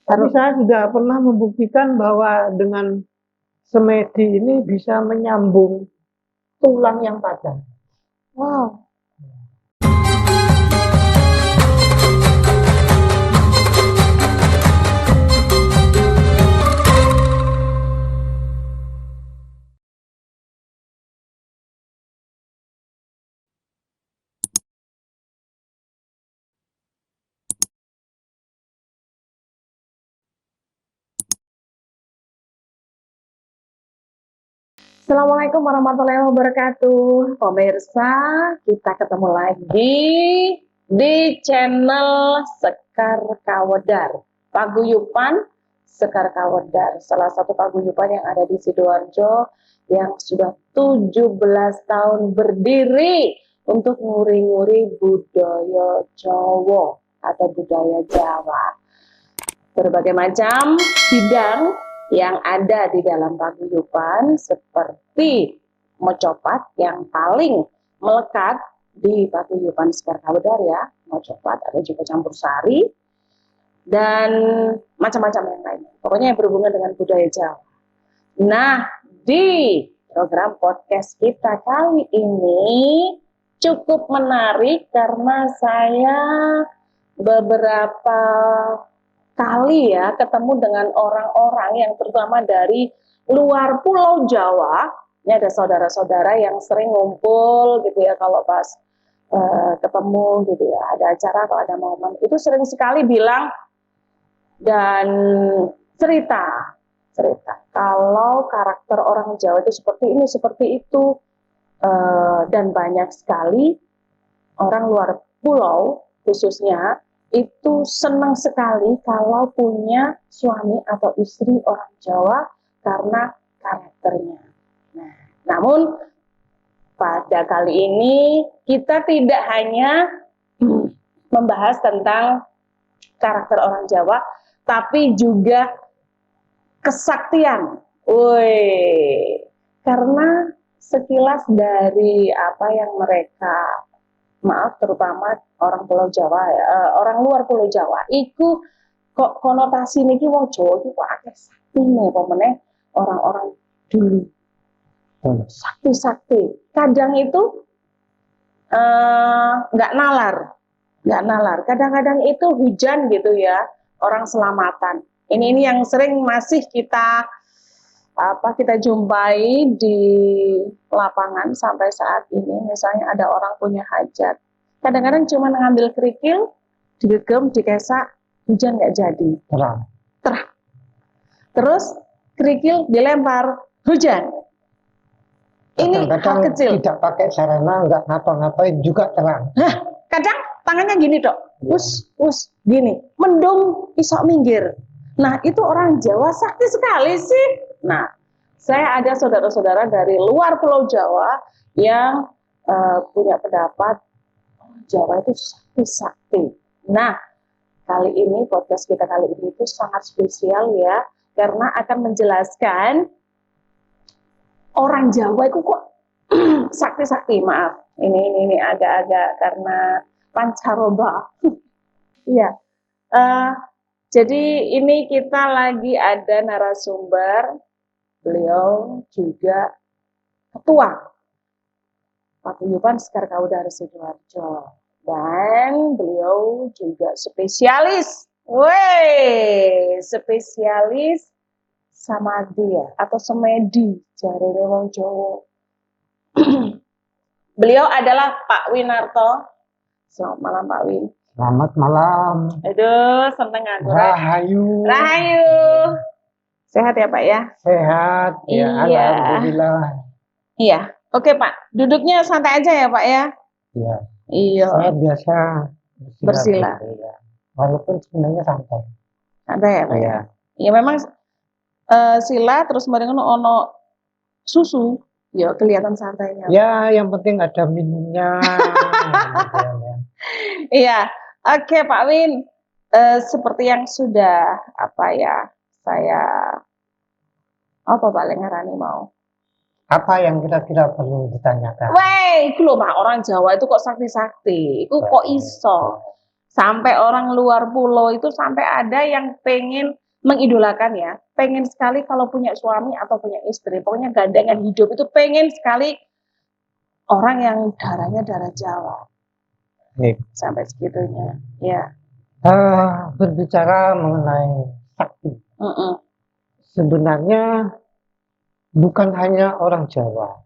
Tapi saya sudah pernah membuktikan bahwa dengan semedi ini bisa menyambung tulang yang patah. Wow. Assalamualaikum warahmatullahi wabarakatuh. Pemirsa, kita ketemu lagi di channel Sekar Kawedar. Paguyuban Sekar Kawedar, salah satu paguyuban yang ada di Sidoarjo yang sudah 17 tahun berdiri untuk nguri-nguri budaya Jawa atau budaya Jawa. Berbagai macam bidang yang ada di dalam paguyuban seperti mocopat yang paling melekat di paguyuban Sekar Kawedar ya, mocopat, ada juga campur sari dan macam-macam yang lainnya. Pokoknya yang berhubungan dengan budaya Jawa. Nah, di program podcast kita kali ini cukup menarik karena saya beberapa kali ya ketemu dengan orang-orang yang terutama dari luar Pulau Jawa. Ini ada saudara-saudara yang sering ngumpul gitu ya kalau pas ketemu gitu ya, ada acara atau ada momen, itu sering sekali bilang dan cerita kalau karakter orang Jawa itu seperti ini, seperti itu, dan banyak sekali orang luar pulau khususnya itu senang sekali kalau punya suami atau istri orang Jawa karena karakternya. Nah, namun pada kali ini kita tidak hanya membahas tentang karakter orang Jawa, tapi juga kesaktian. Karena sekilas dari apa yang mereka, maaf terutama orang Pulau Jawa ya, orang luar Pulau Jawa itu kok konotasi niki wong Jawa iki kok akeh saktine apa meneh orang-orang dulu. Sakti-sakti. Kadang itu nggak nalar. Kadang-kadang itu hujan gitu ya, orang selamatan. Ini yang sering masih kita jumpai di lapangan sampai saat ini. Misalnya ada orang punya hajat, kadang-kadang cuma ngambil kerikil, digegem, dikesak, hujan nggak jadi, terang. Terus kerikil dilempar, hujan. Ini hal kecil. Tidak pakai sarana, nggak ngapa-ngapain juga terang. Kadang tangannya gini dok, us gini, mendung isok minggir. Nah itu orang Jawa sakti sekali sih. Nah saya ada saudara-saudara dari luar Pulau Jawa yang punya pendapat Jawa itu sakti-sakti. Nah kali ini podcast kita kali ini itu sangat spesial ya, karena akan menjelaskan orang Jawa itu kok sakti-sakti. Maaf, ini agak-agak karena pancaroba. Iya. Jadi ini kita lagi ada narasumber, beliau juga ketua Paguyuban Sekar Kawedar Sidoarjo dan beliau juga spesialis, spesialis samadhi ya, atau semedi jarene wong Jawa. Beliau adalah Pak Winarto. Selamat malam Pak Win. Selamat malam. Aduh, seneng aku. Rahayu. Sehat ya Pak ya? Sehat. Ya, iya. Alhamdulillah. Iya. Oke Pak, duduknya santai aja ya Pak ya? Iya. Iya. Saya biasa bersila. Ya. Walaupun sebenarnya santai. Santai ya Pak ya? Iya memang sila terus mereka ono susu, ya kelihatan santainya. Ya, yang penting ada minumnya. Iya, oke Pak Win, seperti yang sudah saya paling ngarani mau. Apa yang kira-kira perlu ditanyakan? Itu loh Pak, orang Jawa itu kok sakti-sakti, itu kok iso. Sampai orang luar pulau itu sampai ada yang pengen mengidolakan ya, pengen sekali kalau punya suami atau punya istri, pokoknya gandengan hidup itu pengen sekali orang yang darahnya darah Jawa, Baik. sampai segitunya. Ya. Berbicara mengenai sakti, Mm-mm. sebenarnya bukan hanya orang Jawa,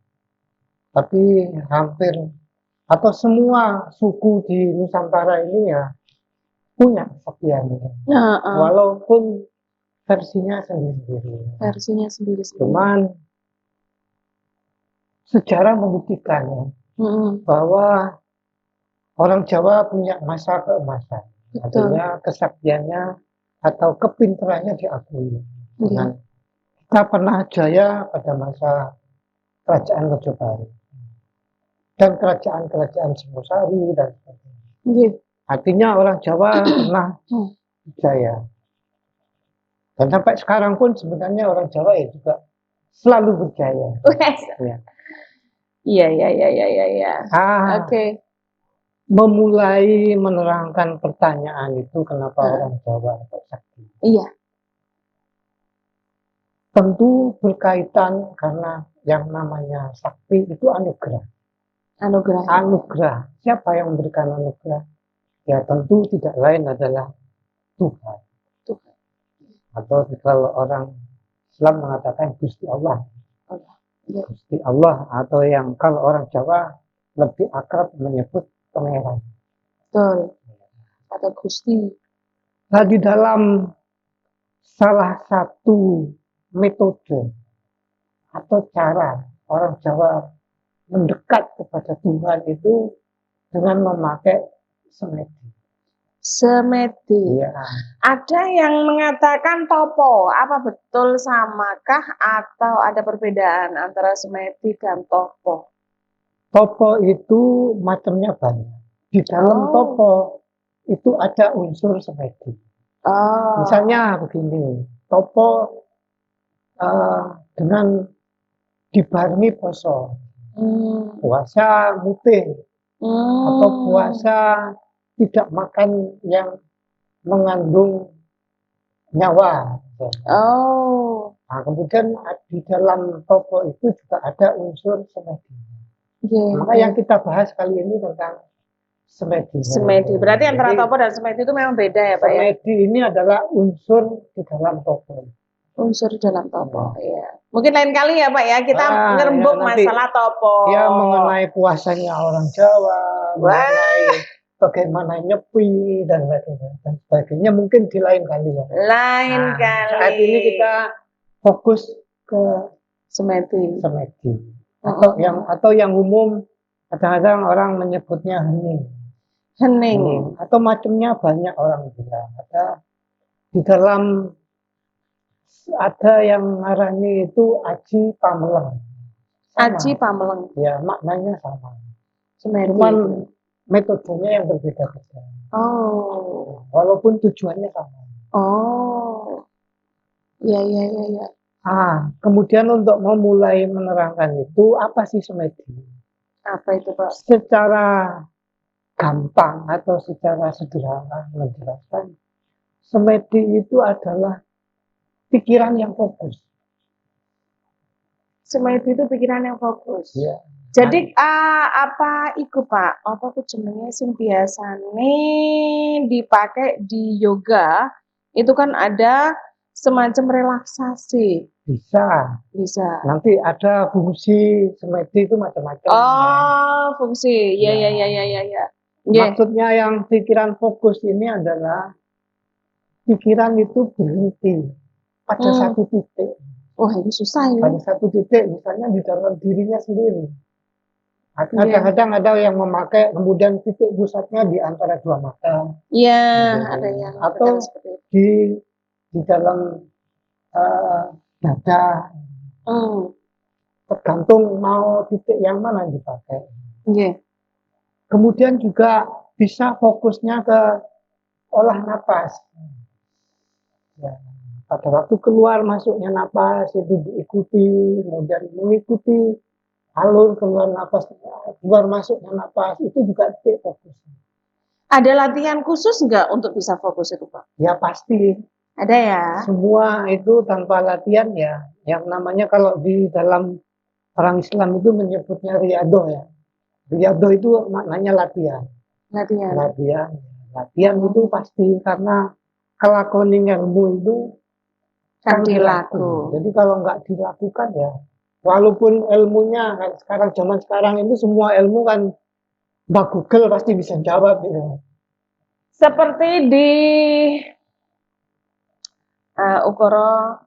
tapi hampir atau semua suku di Nusantara ini ya punya kesaktian ini. Walaupun versinya sendiri-sendiri. Versinya sendiri-sendiri. Cuman sejarah membuktikan ya, Mm-mm. bahwa orang Jawa punya masa keemasan. Betul. Artinya kesaktiannya atau kepintarannya diakui. Dengan kita pernah jaya pada masa kerajaan Mojopahit dan kerajaan-kerajaan Singosari dan sebagainya. Artinya orang Jawa pernah jaya. Dan sampai sekarang pun sebenarnya orang Jawa ya juga selalu berjaya. Iya, iya, iya, iya, iya, iya. Oke. Memulai menerangkan pertanyaan itu kenapa orang Jawa kok sakti. Iya. Tentu berkaitan karena yang namanya sakti itu anugerah. Anugerah. Anugerah. Siapa yang memberikan anugerah? Ya tentu tidak lain adalah Tuhan. Tuhan. Atau kalau orang Islam mengatakan Gusti Allah. Ya. Gusti Allah, atau yang kalau orang Jawa lebih akrab menyebut pangeran. Betul. Atau Gusti. Nah, di dalam salah satu metode atau cara orang Jawa mendekat kepada Tuhan itu dengan memakai semedi. Semedi. Ya. Ada yang mengatakan topo. Apa betul samakah atau ada perbedaan antara semedi dan topo? Topo itu macamnya banyak. Di dalam topo itu ada unsur semedi. Misalnya begini, topo dengan dibarengi poso, puasa muting, atau puasa tidak makan yang mengandung nyawa. Nah, kemudian di dalam topo itu juga ada unsur semedi. Maka yang kita bahas kali ini tentang semedi. Semedi. Berarti antara topo dan semedi itu memang beda ya Pak ya? Semedi ini adalah unsur di dalam topo. Unsur di dalam topo, ya. Mungkin lain kali ya Pak ya, kita ngerembuk masalah topo. Ya, mengenai puasanya orang Jawa, mengenai bagaimana nyepi dan sebagainya, mungkin di lain kali ya. Lain kali. Saat ini kita fokus ke semedi. Atau yang umum kadang-kadang orang menyebutnya hening. Hening. Atau macamnya banyak orang bilang. Di dalam ada yang ngarani itu Aji Pameleng. Aji Pameleng. Ya, maknanya sama. Semedi. Cuman metodenya yang berbeda-beda. Walaupun tujuannya sama. Iya, iya, iya, iya. Kemudian untuk memulai menerangkan itu, apa sih semedi? Apa itu Pak? Secara gampang atau secara sederhana menjelaskan, semedi itu adalah pikiran yang fokus. Semedi itu pikiran yang fokus. Ya. Jadi apa iku Pak? Apa ku jenenge sing biasane dipakai di yoga? Itu kan ada semacam relaksasi. Bisa. Nanti ada fungsi semedi itu macam-macam. Fungsi. Ya. Maksudnya yang pikiran fokus ini adalah pikiran itu berhenti pada satu titik. Wah, ini susah ya. Pada satu titik, misalnya di dalam dirinya sendiri. Kadang-kadang ada yang memakai kemudian titik pusatnya di antara dua mata. Iya, ada yang atau di dalam dada. Tergantung mau titik yang mana yang dipakai. Kemudian juga bisa fokusnya ke olah napas. Ya. Pada waktu keluar masuknya napas itu diikuti, kemudian mengikuti alur keluar napas, keluar masuknya napas, itu juga titik fokus. Ada latihan khusus nggak untuk bisa fokus itu, Pak? Ya pasti, Ada ya? semua itu tanpa latihan ya, yang namanya kalau di dalam orang Islam itu menyebutnya riyadhah ya. Riyadhah itu maknanya latihan. Latihan. Latihan. Latihan itu pasti karena kelakon ilmu itu Kan dilaku. dilaku. Jadi kalau nggak dilakukan ya, walaupun ilmunya kan sekarang zaman sekarang itu semua ilmu kan Mbak Google pasti bisa jawab gitu. Seperti di ukara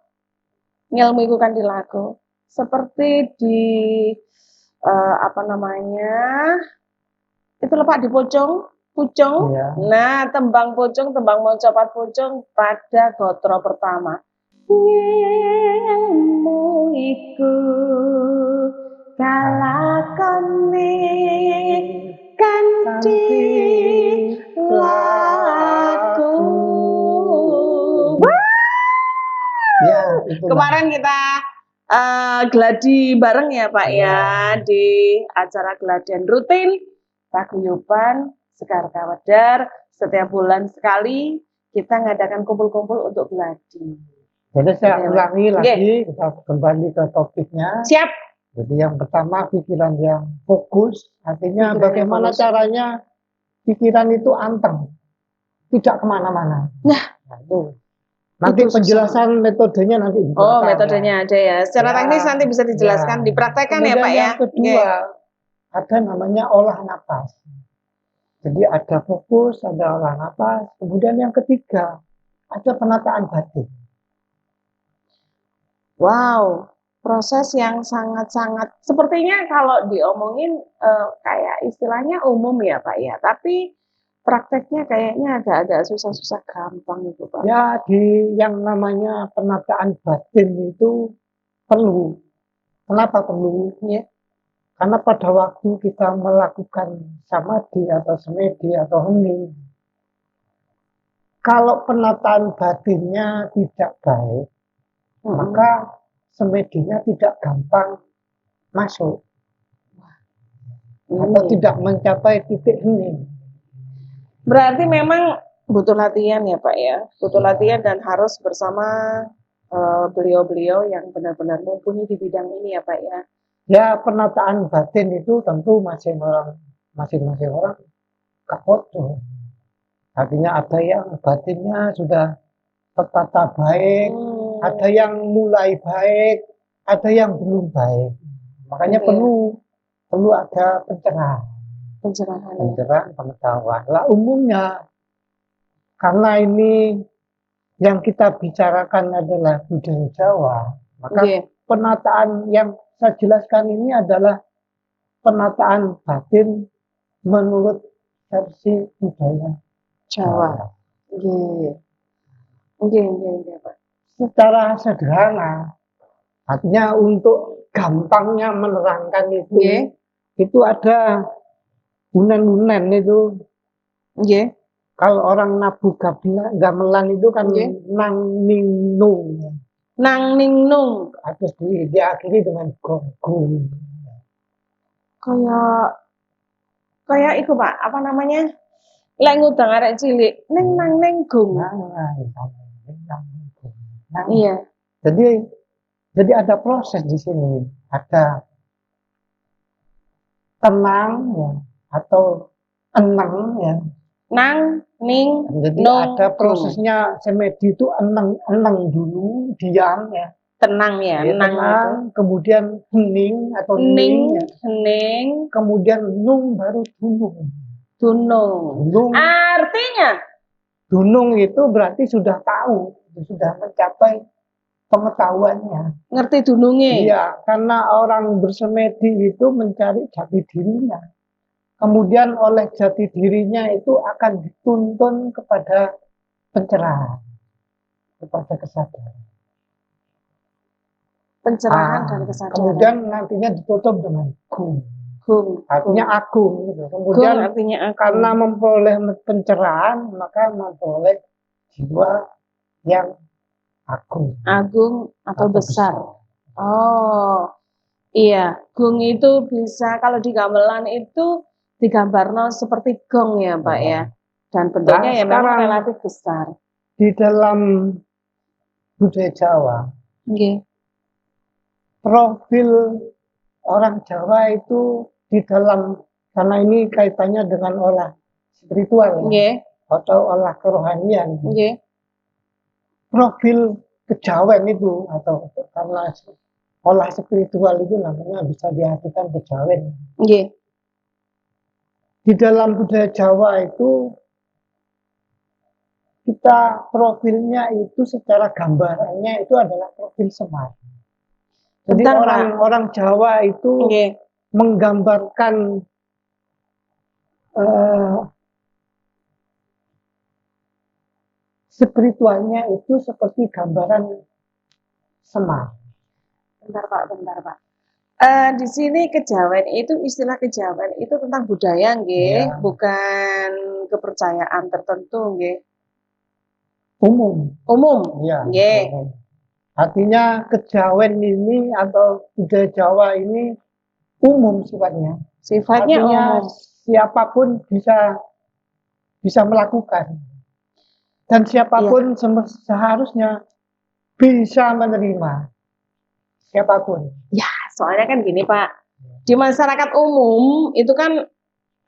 ngilmu itu kan dilaku. Seperti di apa namanya? Itu lepak di pucung. Iya. Nah, tembang pucung, tembang mocopat pucung pada gotro pertama. Ilmu iku kalakone kanthi laku. Ya, itulah. Kemarin kita gladi bareng ya Pak ya di acara geladian rutin paguyuban Sekar Kawedar. Setiap bulan sekali kita ngadakan kumpul-kumpul untuk gladi. Jadi saya Oke, ulangi Pak. lagi, kita kembali ke topiknya. Siap. Jadi yang pertama pikiran yang fokus, artinya Pikiran yang bagaimana fokus. caranya pikiran itu anteng, tidak kemana-mana. Nah, itu. Nanti itu susah. Penjelasan metodenya nanti di Oh, belakang, metodenya ada ya. Secara Ya, teknis nanti bisa dijelaskan, ya. dipraktekkan ya Kemudian Pak ya. yang kedua, ada namanya olah napas. Jadi ada fokus, ada olah napas. Kemudian yang ketiga, ada penataan batin. Wow, proses yang sangat-sangat sepertinya kalau diomongin kayak istilahnya umum ya Pak ya, tapi prakteknya kayaknya agak-agak susah-susah gampang itu Pak. Ya, di yang namanya penataan batin itu perlu. Kenapa perlu? Ya. Karena pada waktu kita melakukan samadhi atau semedi atau hening, kalau penataan batinnya tidak baik, maka semedinya tidak gampang masuk atau tidak mencapai titik hening. Berarti memang butuh latihan ya Pak ya, butuh latihan dan harus bersama beliau-beliau yang benar-benar mumpuni di bidang ini ya Pak ya. Ya, penataan batin itu tentu masing-masing orang kapodo. Artinya ada yang batinnya sudah tertata baik, ada yang mulai baik, ada yang belum baik. Makanya perlu ada pencerahan, pengetahuan. Lah umumnya karena ini yang kita bicarakan adalah budaya Jawa, maka penataan yang saya jelaskan ini adalah penataan batin menurut versi budaya Jawa. Pak. Secara sederhana, artinya untuk gampangnya menerangkan itu ada unen-unen itu. Kalau orang nabu gamelan itu kan nang ning nung. Nang ning nung. Terus diakhiri dengan gong. Kayak itu Pak, apa namanya? Lek ngundang arek cilik, neng nang neng gung. Iya. Jadi ada proses di sini, ada tenang ya atau eneng ya. Nang, ning, jadi nung, ada prosesnya semedi itu eneng dulu, diam ya. Tenang ya, tenang, kemudian hening atau ning, ya. hening, kemudian nung baru dunung. Artinya? Dunung itu berarti sudah tahu, sudah mencapai pengetahuannya. Ngerti dunungnya? Iya, karena orang bersemedi itu mencari jati dirinya. Kemudian oleh jati dirinya itu akan dituntun kepada pencerahan, kepada kesadaran. Pencerahan dan kesadaran. Kemudian nantinya ditutup dengan gung. Artinya agung. Gitu. Kemudian artinya agung. Karena memperoleh pencerahan, maka memperoleh jiwa yang agung. Agung atau besar. Oh, iya. Gung itu bisa, kalau di gamelan itu digambarno seperti gong ya Pak ya. Dan bentuknya Nah, ya memang sekarang relatif besar. di dalam budaya Jawa, Nggih. profil orang Jawa itu di dalam, karena ini kaitannya dengan olah spiritual ya, Nggih. atau olah kerohanian. Nggih. Profil kejawen itu atau karena olah spiritual itu namanya bisa diartikan kejawen. Nggih. Di dalam budaya Jawa itu kita profilnya itu secara gambarannya itu adalah profil Semar. Jadi Bentar, Pak. orang Jawa itu Nggih. menggambarkan spiritualnya itu seperti gambaran Semar. Bentar, Pak. Di sini kejawen itu, istilah kejawen itu tentang budaya nggih, Ya. bukan kepercayaan tertentu nggih. Umum. Umum. Ya, Nggih. umum. Artinya kejawen ini atau budaya Jawa ini umum sifatnya. Sifatnya Artinya umum. siapapun bisa melakukan. Dan siapapun seharusnya bisa menerima. Siapapun. Ya, soalnya kan gini, Pak. Di masyarakat umum itu kan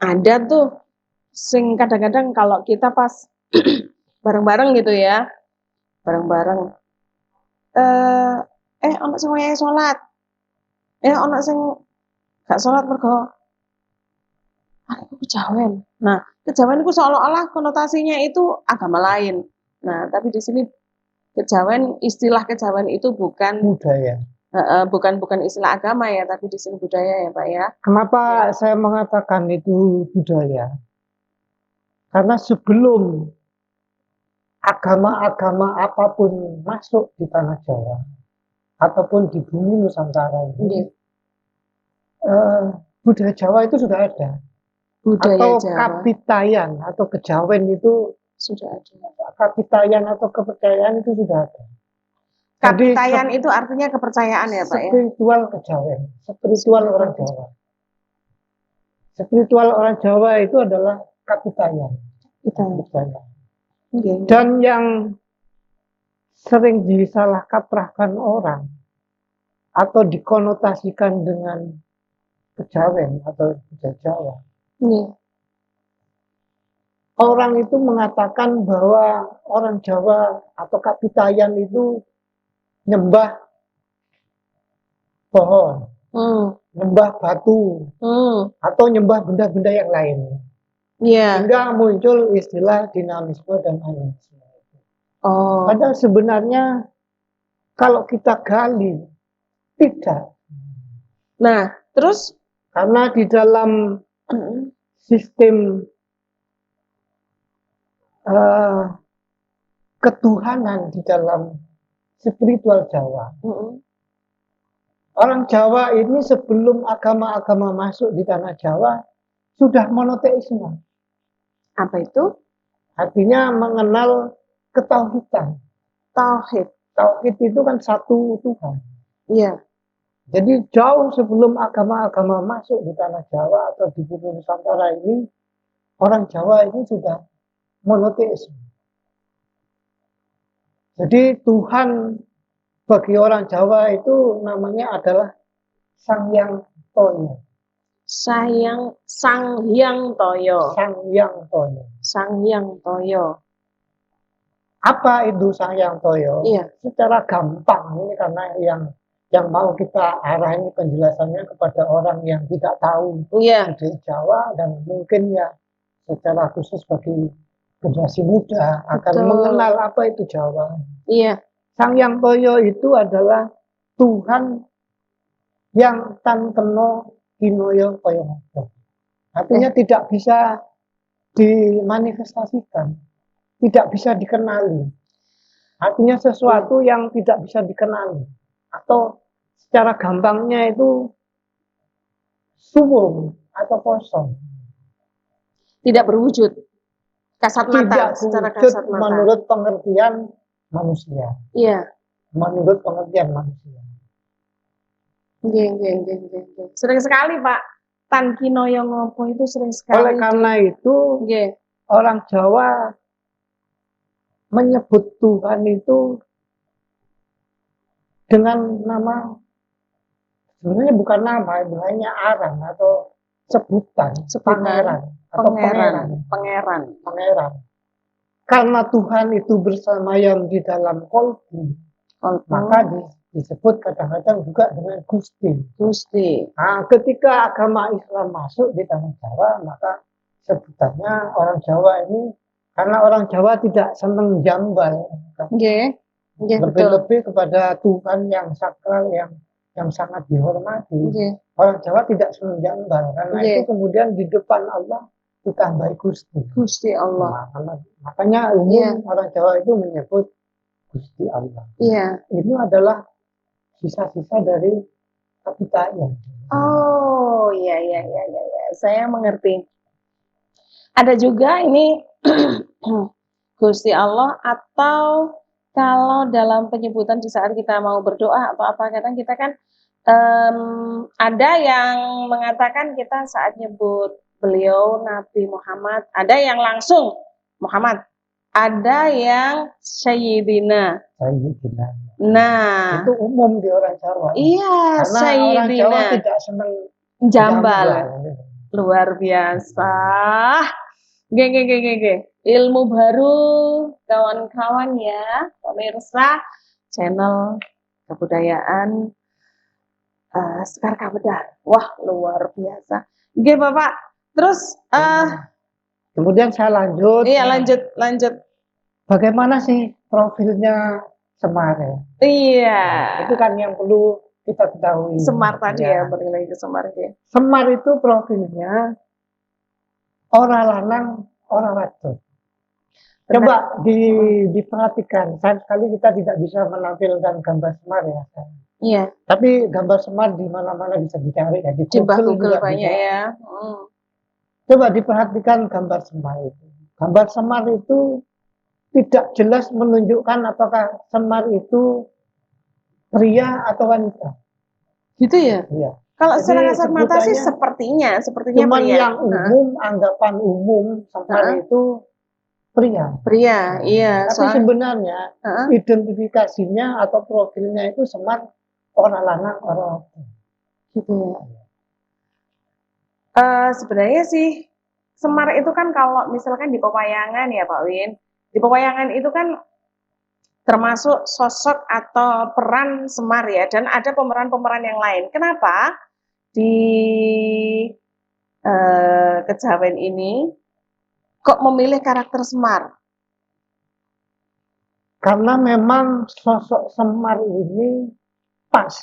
ada tuh sing kadang-kadang kalau kita pas bareng-bareng gitu ya. Bareng-bareng. Ono sing wayahe salat. Ono sing gak salat mergo aku kejawen. Nah, kejawen itu seolah-olah konotasinya itu agama lain. Nah, tapi di sini kejawen, istilah kejawen itu bukan Budaya. bukan istilah agama ya, tapi di sini budaya ya, Pak ya. Kenapa saya mengatakan itu budaya? Karena sebelum agama-agama apapun masuk di tanah Jawa ataupun di bumi Nusantara ini, budaya Jawa itu sudah ada. Budaya Atau Jawa kapitayan atau kejawen itu sudah ada. kapitayan atau kepercayaan itu sudah ada. Jadi Kapitayan itu artinya kepercayaan ya, Pak ya. spiritual kejawen, spiritual orang Jawa. Spiritual orang Jawa itu adalah kapitayan. Kapitayan. Dan yang sering disalah kaprahkan orang atau dikonotasikan dengan kejawen atau budaya Jawa. Orang itu mengatakan bahwa orang Jawa atau kapitayan itu nyembah pohon, nyembah batu, atau nyembah benda-benda yang lain. Sehingga muncul istilah dinamisme dan animisme. Padahal sebenarnya kalau kita gali, tidak. Nah, terus? Karena di dalam sistem ketuhanan di dalam spiritual Jawa, orang Jawa ini sebelum agama-agama masuk di tanah Jawa sudah monoteisme. Apa itu? Artinya mengenal ketauhidan. Tauhid. Tauhid itu kan satu Tuhan. Iya. Jadi jauh sebelum agama-agama masuk di tanah Jawa atau di bumi Nusantara ini, orang Jawa ini sudah monoteisme. Jadi Tuhan bagi orang Jawa itu namanya adalah Sang Hyang Toyo. Sang Hyang Toyo. Sang Hyang Toyo. Apa itu Sang Hyang Toyo? Iya. Secara gampang ini karena yang mau kita arahin penjelasannya kepada orang yang tidak tahu budaya Jawa dan mungkin ya secara khusus bagi generasi muda akan mengenal apa itu Jawa. Iya. Sang Hyang Toyo itu adalah Tuhan yang tanteno kinoyo koyo. Artinya tidak bisa dimanifestasikan, tidak bisa dikenali. Artinya sesuatu yang tidak bisa dikenali. Atau secara gampangnya itu suwung atau kosong. Tidak berwujud. Kasat mata. Secara kasat mata. Menurut pengertian manusia. Iya. Menurut pengertian manusia. Sering sekali Pak. Tan kinoyo ngopo itu sering sekali. Oleh karena itu, orang Jawa menyebut Tuhan itu dengan nama, sebenarnya bukan nama, itu hanya arang atau sebutan, pangeran atau pangeran. Karena Tuhan itu bersemayam di dalam kolbu, maka disebut kadang-kadang juga dengan Gusti. Nah, ketika agama Islam masuk di tanah Jawa, maka sebutannya orang Jawa ini, karena orang Jawa tidak senang jambal, lebih-lebih kepada Tuhan yang sakral, yang sangat dihormati. Orang Jawa tidak senang jambal, karena itu kemudian di depan Allah ditambahi Gusti Allah. Nah, makanya umum orang Jawa itu menyebut Gusti Allah. Ini adalah sisa-sisa dari kapitanya. Oh, iya. Saya mengerti. Ada juga ini Gusti Allah, atau kalau dalam penyebutan di saat kita mau berdoa atau apa, kadang kita kan ada yang mengatakan kita saat nyebut beliau Nabi Muhammad, ada yang langsung Muhammad, ada yang Sayyidina. Nah, itu umum di orang Jawa. Iya, karena Sayyidina. Orang Jawa tidak senang jambal. Luar biasa. Ilmu baru kawan-kawan ya, pemirsa channel kebudayaan Sekar Kawedar. Wah, luar biasa. Oke, Bapak. Terus kemudian saya lanjut. Iya, lanjut. Bagaimana sih profilnya Semar ya? Iya. Itu kan yang perlu kita ketahui. Semar tadi ya, bernilai ke Semar ya. Semar itu profilnya orang lanang, orang wadon. Coba diperhatikan. Sayang sekali kita tidak bisa menampilkan gambar Semar ya. Iya. Tapi gambar Semar di mana-mana bisa dicari ya. Di Google banyak bisa. Ya. Coba diperhatikan gambar Semar itu. Gambar Semar itu tidak jelas menunjukkan apakah Semar itu pria atau wanita. Gitu ya? Iya. Kalau secara kasat mata sih sepertinya cuman pria. Yang umum, anggapan umum Semar itu pria. Iya. Tapi sebenarnya identifikasinya atau profilnya itu Semar orang lanang, orang wadon. Gitu ya. Sebenarnya sih Semar itu kan kalau misalkan di pewayangan ya Pak Win, di pewayangan itu kan termasuk sosok atau peran Semar ya, dan ada pemeran-pemeran yang lain. Kenapa di kejawen ini kok memilih karakter Semar? Karena memang sosok Semar ini pas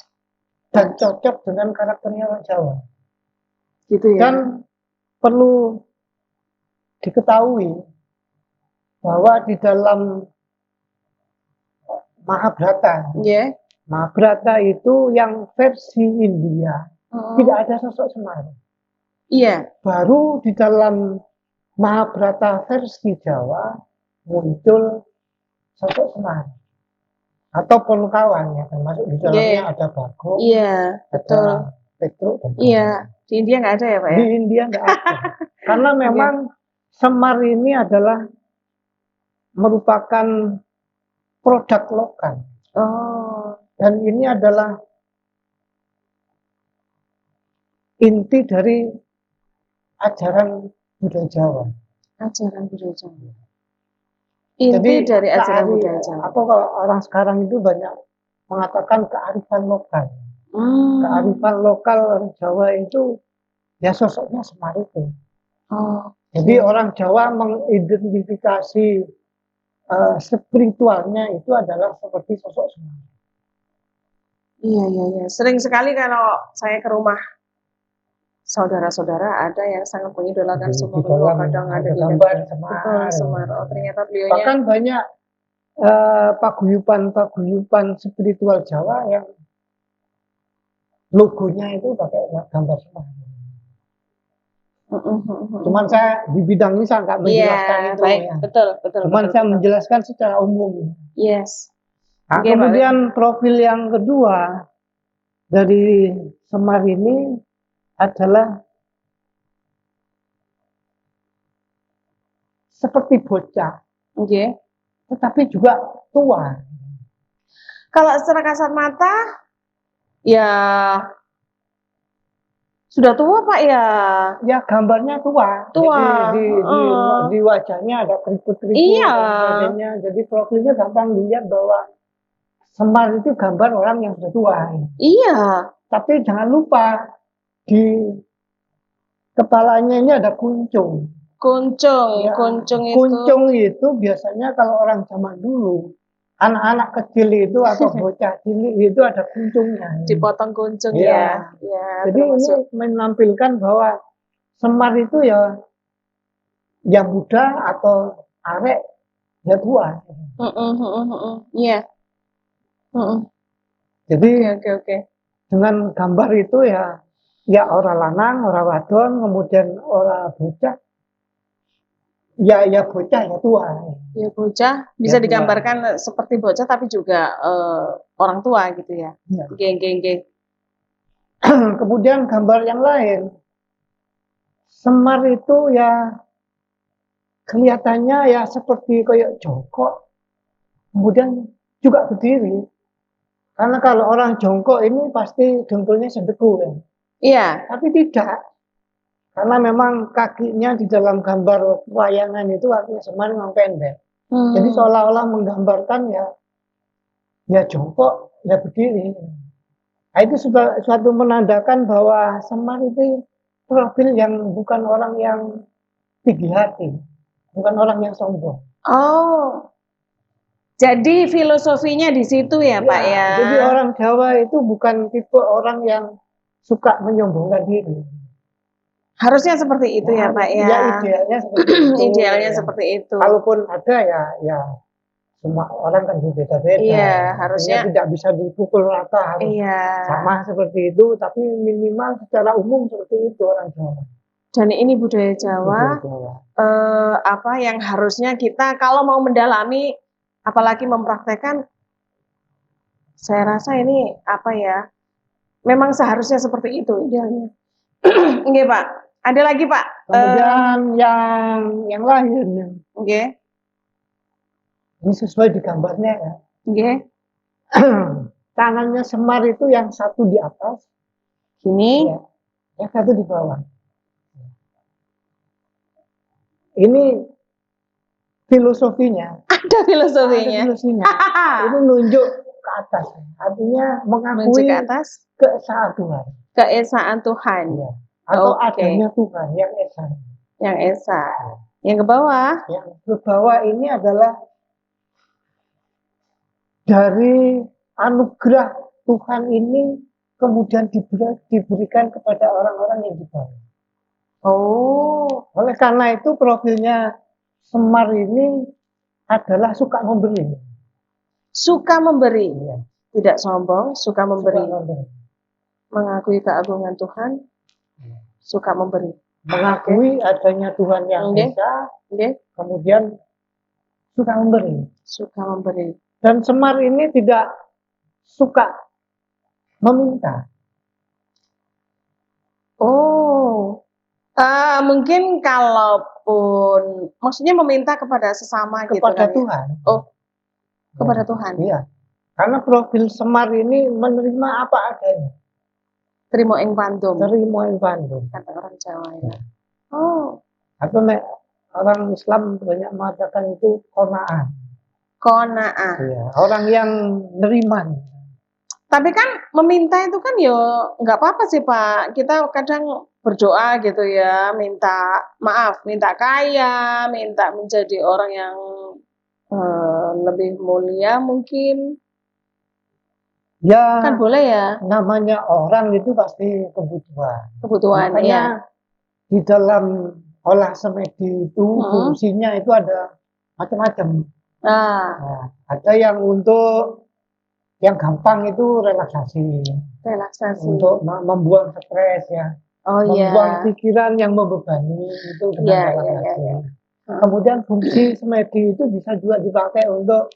dan cocok dengan karakternya orang Jawa. Gitu ya. Dan perlu diketahui bahwa di dalam Mahabharata, Mahabharata itu yang versi India tidak ada sosok Semar. Iya. Baru di dalam Mahabharata versi Jawa muncul sosok Semar atau Ponukawan ya, termasuk di dalamnya ada Bagong, betul. ada Petruk. Iya, di India nggak ada ya Pak ya? Di India nggak ada. Karena memang Semar ini adalah merupakan produk lokal. Dan ini adalah inti dari ajaran budaya Jawa. Inti dari ajaran budaya Jawa. Atau kalau orang sekarang itu banyak mengatakan kearifan lokal. Kearifan lokal orang Jawa itu ya sosoknya Semar itu. Jadi orang Jawa mengidentifikasi spiritualnya itu adalah seperti sosok Semar. Iya. Sering sekali kalau saya ke rumah saudara-saudara ada yang sangat mengidolakan Semar. Kadang ada gambar Semar. Betul, Semar. Oh, ternyata beliaunya. Bahkan banyak paguyuban spiritual Jawa yang logonya itu pakai gambar Semar. Cuman saya di bidang ini saya nggak menjelaskan itu. Baik, ya. Betul. Cuman saya menjelaskan secara umum. Yes. Nah, kemudian profil yang kedua dari Semar ini adalah seperti bocah, Oke. tetapi juga tua. Kalau secara kasat mata, ya sudah tua Pak ya. Ya gambarnya tua. Tua. Jadi di wajahnya ada keriput-keriput Iya. dan sebagainya. Jadi profilnya gampang dilihat bahwa Semar itu gambar orang yang sudah tua. Iya. Tapi jangan lupa di kepalanya ini ada kuncung. Kuncung, Ya, kuncung itu. kuncung itu biasanya kalau orang zaman dulu, anak-anak kecil itu atau bocah cilik itu ada kuncungnya. Dipotong kuncung Ya. ya. Ya, Jadi ini menampilkan bahwa Semar itu ya muda atau arek ya tua. Iya. Jadi Oke. dengan gambar itu ya orang lanang, orang wadon, kemudian orang bocah, ya bocah ya tua. Ya bocah bisa Ya, tua. digambarkan seperti bocah tapi juga orang tua gitu ya. Ya. Geng. Kemudian gambar yang lain, Semar itu ya kelihatannya ya seperti kayak jongkok, kemudian juga berdiri. Karena kalau orang jongkok ini pasti dengkulnya sendeku ya. Iya. Tapi tidak. Karena memang kakinya di dalam gambar wayangan itu kakinya Semar memang pendek. Jadi seolah-olah menggambarkan ya jongkok, ya berdiri. Nah, itu suatu menandakan bahwa Semar itu profil yang bukan orang yang tinggi hati, bukan orang yang sombong. Oh. Jadi filosofinya di situ ya, Pak ya. Jadi orang Jawa itu bukan tipe orang yang suka menyombongkan diri. Harusnya seperti itu ya, Pak ya. Ya idealnya seperti itu. Idealnya seperti itu. Kalaupun ada ya semua orang kan berbeda-beda. Iya, harusnya tidak bisa dipukul rata harus sama seperti itu, tapi minimal secara umum seperti itu orang Jawa. Dan ini budaya Jawa, apa yang harusnya kita kalau mau mendalami, apalagi mempraktekkan, saya rasa ini apa ya, memang seharusnya seperti itu idealnya. Oke Pak, ada lagi Pak. Kemudian yang lain, Oke. Ini sesuai di gambarnya ya. Oke. Tangannya Semar itu yang satu di atas, Gini, yang satu di bawah. Ini filosofinya. Ada filosofinya. Ini nunjuk ke atas, artinya mengakui ke atas keesaan Tuhan. Keesaan Tuhan. Ya. Atau adanya Tuhan yang esa. Yang esa. Yang ke bawah? Yang ke bawah ini adalah dari anugerah Tuhan ini kemudian diberikan kepada orang-orang yang di bawah. Oh. Oleh karena itu profilnya Semar ini adalah suka memberi. Suka memberi. Ya. Tidak sombong, suka memberi. Suka memberi. Mengakui keagungan Tuhan, suka memberi. Mengakui adanya Tuhan yang esa, kemudian suka memberi. Suka memberi. Dan Semar ini tidak suka meminta. Oh, mungkin kalaupun, maksudnya meminta kepada sesama kepada gitu kan? Tuhan. Ya? Oh, kepada Tuhan. Iya. Karena profil Semar ini menerima apa adanya. Terima ing pandum. Terima ing pandum. Kata orang Jawa ya. Oh. Atau orang Islam banyak mengatakan itu qanaah. Qanaah. Iya, orang yang neriman. Tapi kan meminta itu kan ya nggak apa-apa sih Pak. Kita kadang berdoa gitu ya, minta maaf, minta kaya, minta menjadi orang yang lebih mulia mungkin. Ya. Kan boleh ya. Namanya orang itu pasti kebutuhan. Kebutuhan. Makanya di dalam olah semedi itu fungsinya itu ada macam-macam. Nah, ada yang untuk yang gampang itu relaksasi. Untuk membuang stres ya. Membuang pikiran yang membebani itu dengan relaksasi. Kemudian fungsi semedi itu bisa juga dipakai untuk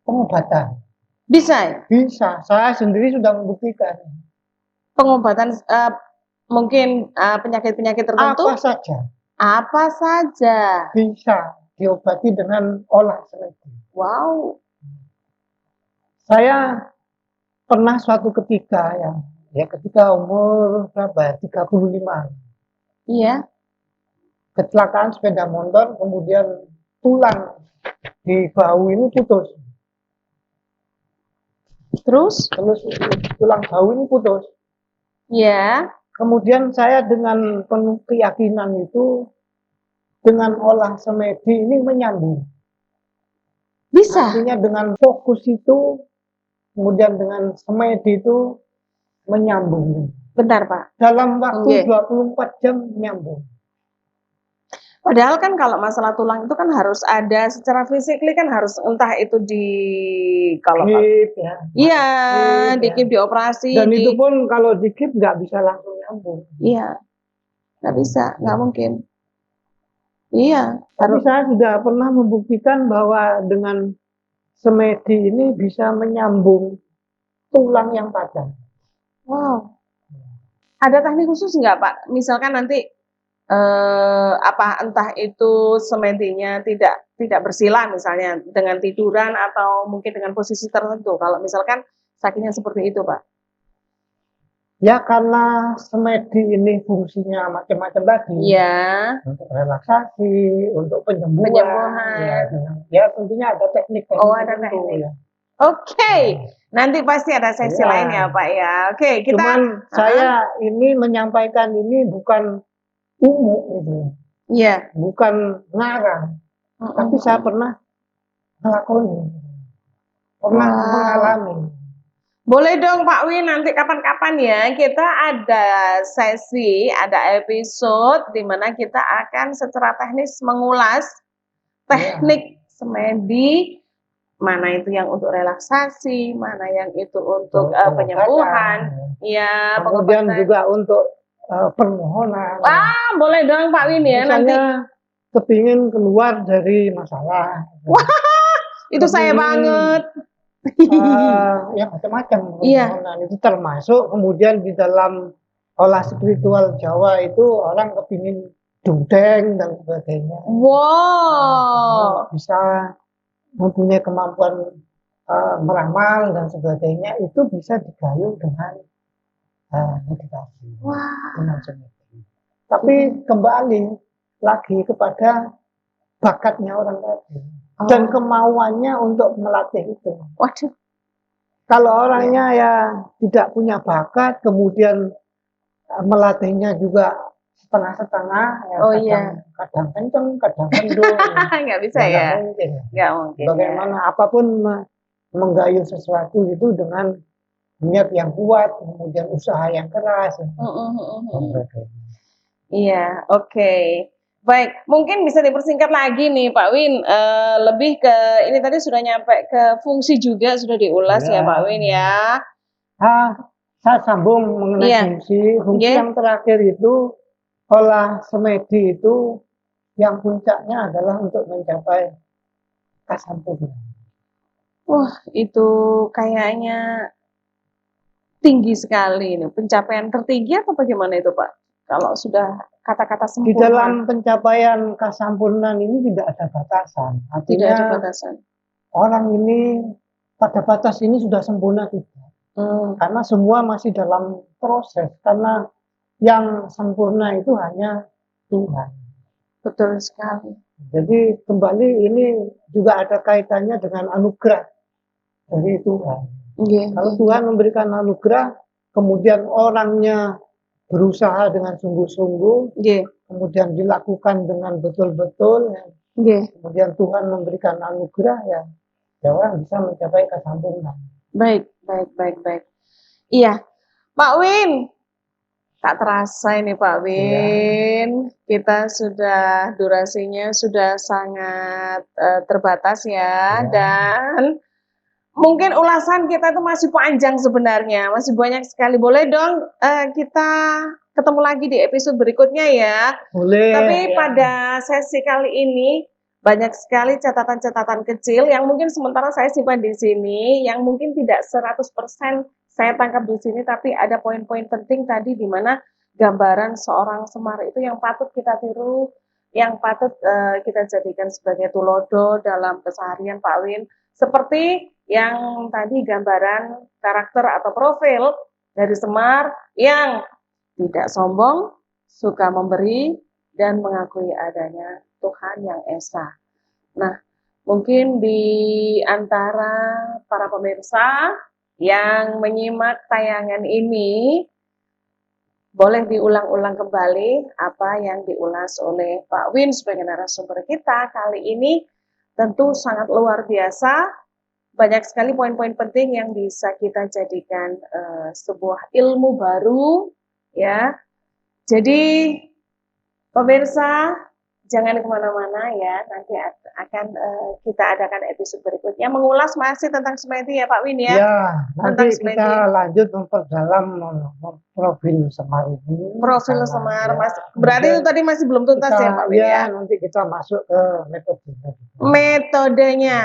pengobatan. Bisa ya? Bisa. Saya sendiri sudah membuktikan. Pengobatan mungkin penyakit-penyakit tertentu? Apa saja. Apa saja. Bisa. diobati dengan olah semedi. Wow. Saya pernah suatu ketika ya ketika umur berapa? 35. Iya. Kecelakaan sepeda motor, kemudian tulang di bahu ini putus. Terus? Terus tulang bahu ini putus. Ya. Kemudian saya dengan penuh keyakinan itu dengan olah semedi ini menyambung. Bisa. Artinya dengan fokus itu, kemudian dengan semedi itu menyambung. Bentar, Pak. Dalam waktu Oke. 24 jam menyambung. Padahal kan kalau masalah tulang itu kan harus ada secara fisik kan harus entah itu di kalau Kip, ya. iya Kip, di ya. kip dioperasi Dan di itu pun kalau di kip nggak bisa langsung nyambung. iya nggak bisa nggak mungkin iya Tapi harus saya sudah pernah membuktikan bahwa dengan semedi ini bisa menyambung tulang yang patah. wow ada teknik khusus nggak Pak misalkan nanti apa entah itu semedinya tidak bersila misalnya dengan tiduran atau mungkin dengan posisi tertentu kalau misalkan sakitnya seperti itu Pak. Ya karena semedi ini fungsinya macam-macam tadi. Iya. Untuk relaksasi, untuk penyembuhan. Penyembuhan. Ya tentunya ada teknik. Oh ada teknik. Ya. Oke. Nanti pasti ada sesi Ya. lain ya Pak ya. Oke kita. Cuman saya ini menyampaikan ini bukan umum gitu. Iya. Bukan ngarang. Tapi saya pernah melakoni. Pernah mengalami. Boleh dong Pak Win, nanti kapan-kapan ya kita ada sesi, ada episode di mana kita akan secara teknis mengulas teknik semedi, mana itu yang untuk relaksasi, mana yang itu untuk penyembuhan, ya. Kemudian juga untuk permohonan. Wah, boleh dong Pak Win ya nanti. Misalnya kepingin keluar dari masalah. Wah, itu saya banget. Ya macam-macam Iya. itu termasuk kemudian di dalam olah spiritual Jawa itu orang kepingin dudeng dan sebagainya. Wow. Bisa mempunyai kemampuan meramal dan sebagainya itu bisa digayung dengan meditasi. Dengan semedi. Tapi kembali lagi kepada bakatnya orang tadi. Dan kemauannya untuk melatih itu. Waduh. Kalau orangnya ya tidak punya bakat, kemudian melatihnya juga setengah-setengah, ya kadang kenceng, kadang kendor. Nggak bisa ya? Nggak mungkin. Bagaimana apapun menggayuh sesuatu itu dengan niat yang kuat, kemudian usaha yang keras. Iya, oke. Baik, mungkin bisa dipersingkat lagi nih Pak Win, lebih ke ini tadi sudah nyampe ke fungsi juga sudah diulas ya Pak Win ya. Saya sambung mengenai fungsi yang terakhir itu olah semedi itu yang puncaknya adalah untuk mencapai kesempurnaan. Wah, itu kayaknya tinggi sekali ini, pencapaian tertinggi atau bagaimana itu Pak? Kalau sudah kata-kata sempurna. Di dalam pencapaian kesempurnaan ini tidak ada batasan. Artinya tidak ada batasan. Orang ini pada batas ini sudah sempurna tidak. Karena semua masih dalam proses. Karena yang sempurna itu hanya Tuhan. Betul sekali. Jadi kembali ini juga ada kaitannya dengan anugerah dari Tuhan. Kalau Tuhan memberikan anugerah, kemudian orangnya berusaha dengan sungguh-sungguh, kemudian dilakukan dengan betul-betul, kemudian Tuhan memberikan anugerah, ya orang bisa mencapai kesempurnaan. Baik. Iya, Pak Win, tak terasa ini Pak Win, kita sudah durasinya sudah sangat terbatas ya, dan mungkin ulasan kita itu masih panjang sebenarnya, masih banyak sekali. Boleh dong kita ketemu lagi di episode berikutnya ya. Boleh. Tapi pada sesi kali ini banyak sekali catatan-catatan kecil yang mungkin sementara saya simpan di sini, yang mungkin tidak 100% saya tangkap di sini, tapi ada poin-poin penting tadi di mana gambaran seorang Semar itu yang patut kita tiru yang patut kita jadikan sebagai tulodo dalam keseharian Pak Win. Seperti yang tadi gambaran karakter atau profil dari Semar yang tidak sombong, suka memberi, dan mengakui adanya Tuhan yang Esa. Nah, mungkin di antara para pemirsa yang menyimak tayangan ini, boleh diulang-ulang kembali apa yang diulas oleh Pak Win sebagai narasumber kita kali ini. Tentu sangat luar biasa, banyak sekali poin-poin penting yang bisa kita jadikan sebuah ilmu baru, ya. Jadi pemirsa, jangan kemana-mana ya, nanti akan kita adakan episode berikutnya mengulas masih tentang semedi ya Pak Win ya. Ya, nanti Tentang kita lanjut memperdalam profil Semar ini. Profil Karena, Semar, ya, Mas. Berarti itu tadi masih belum tuntas kita, ya Pak Win ya? nanti kita masuk ke metode. Metodenya.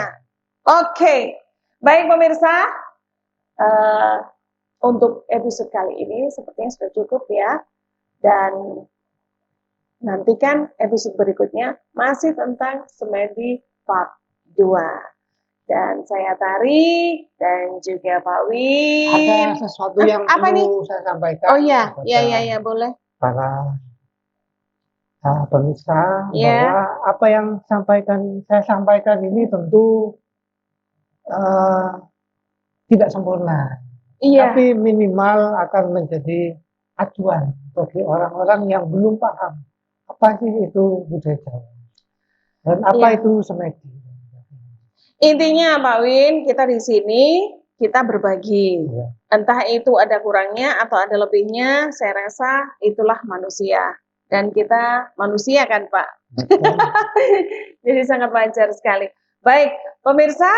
Oke. Baik pemirsa, untuk episode kali ini sepertinya sudah cukup ya. Dan nantikan episode berikutnya masih tentang semedi part 2. Dan saya Tari dan juga Pak Win. Ada sesuatu yang apa perlu saya sampaikan. Oh iya, kepada ya boleh. para pemirsa, Ya. bahwa apa yang saya sampaikan ini tentu tidak sempurna. Iya. Tapi minimal akan menjadi acuan bagi orang-orang yang belum paham apa sih itu budaya Jawa dan apa Iya. itu semedi. Intinya Pak Win, kita di sini kita berbagi. Ya. Entah itu ada kurangnya atau ada lebihnya, saya rasa itulah manusia. Dan kita manusia kan Pak. Jadi sangat wajar sekali. Baik, pemirsa,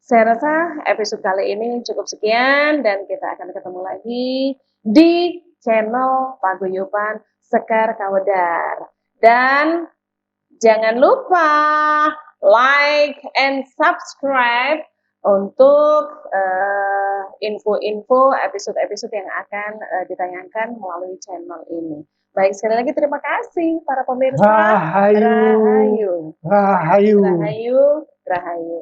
saya rasa episode kali ini cukup sekian dan kita akan ketemu lagi di channel Paguyuban Sekar Kawedar. Dan jangan lupa like and subscribe untuk info-info episode-episode yang akan ditayangkan melalui channel ini. Baik, sekali lagi terima kasih para pemirsa. Rahayu. Rahayu. Rahayu. Rahayu. Rahayu.